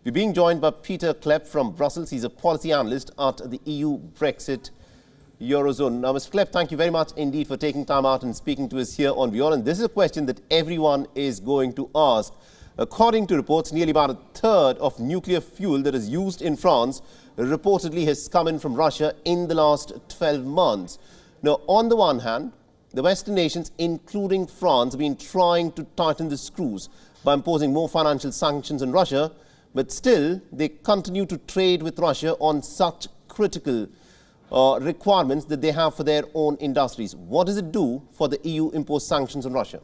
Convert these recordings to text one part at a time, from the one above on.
We're being joined by Peter Klepp from Brussels. He's a policy analyst at the EU Brexit Eurozone. Now, Mr. Klepp, thank you very much indeed for taking time out and speaking to us here on WION. And this is a question that everyone is going to ask. According to reports, nearly about a third of nuclear fuel that is used in France reportedly has come in from Russia in the last 12 months. Now, on the one hand, the Western nations, including France, have been trying to tighten the screws by imposing more financial sanctions on Russia, but still they continue to trade with Russia on such critical requirements that they have for their own industries. What does it do for the EU imposed sanctions on Russia?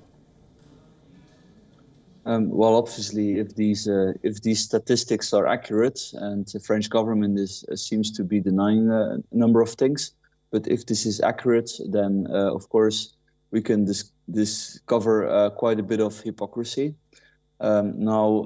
Well, obviously, if these statistics are accurate, and the French government seems to be denying a number of things, but if this is accurate, then of course we can discover quite a bit of hypocrisy. Now,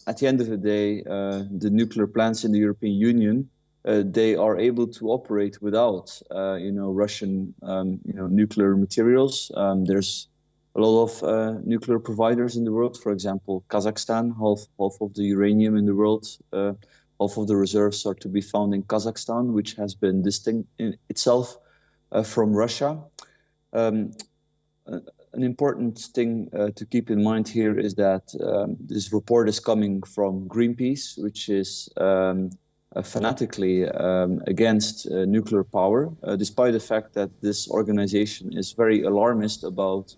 at the end of the day, the nuclear plants in the European Union, they are able to operate without, Russian, nuclear materials. There's a lot of nuclear providers in the world. For example, Kazakhstan, half of the uranium in the world, half of the reserves are to be found in Kazakhstan, which has been distinct in itself from Russia. An important thing to keep in mind here is that this report is coming from Greenpeace, which is fanatically against nuclear power, despite the fact that this organization is very alarmist about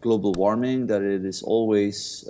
global warming, that it is always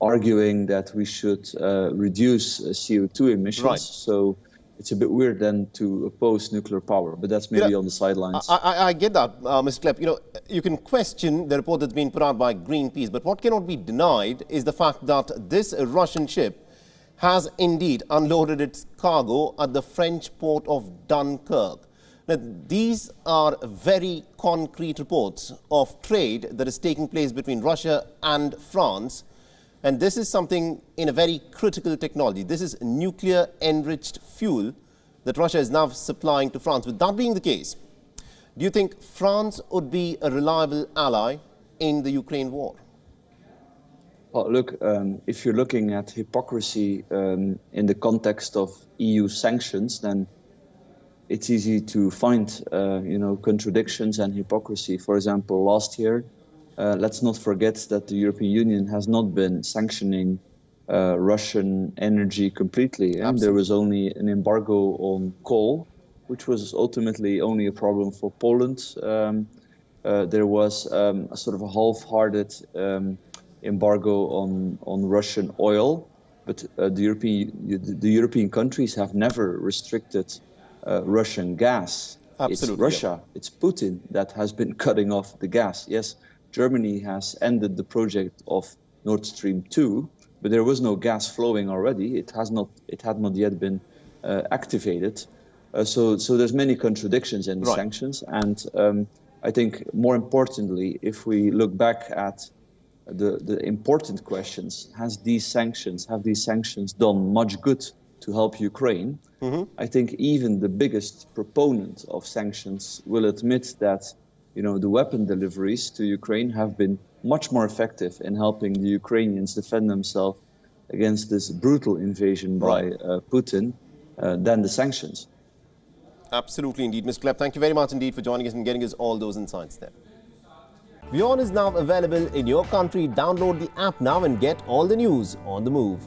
arguing that we should reduce CO2 emissions. Right. So it's a bit weird then to oppose nuclear power, but that's maybe on the sidelines. I get that, Mr. Klepp. You can question the report that's been put out by Greenpeace, but what cannot be denied is the fact that this Russian ship has indeed unloaded its cargo at the French port of Dunkirk. Now, these are very concrete reports of trade that is taking place between Russia and France. And this is something in a very critical technology. This is nuclear enriched fuel that Russia is now supplying to France. With that being the case, do you think France would be a reliable ally in the Ukraine war? Well, look, if you're looking at hypocrisy in the context of EU sanctions, then it's easy to find, contradictions and hypocrisy. For example, last year, let's not forget that the European Union has not been sanctioning Russian energy completely. And there was only an embargo on coal, which was ultimately only a problem for Poland. There was a sort of a half-hearted embargo on Russian oil, but the European countries have never restricted Russian gas. Absolutely. It's Russia, it's Putin that has been cutting off the gas. Yes, Germany has ended the project of Nord Stream 2, but there was no gas flowing already. It had not yet been activated. So there's many contradictions in the sanctions. And I think more importantly, if we look back at the important questions, have these sanctions done much good to help Ukraine? I think even the biggest proponent of sanctions will admit that the weapon deliveries to Ukraine have been much more effective in helping the Ukrainians defend themselves against this brutal invasion by Putin than the sanctions. Absolutely indeed. Mr. Klepp, thank you very much indeed for joining us and getting us all those insights there. WION is now available in your country. Download the app now and get all the news on the move.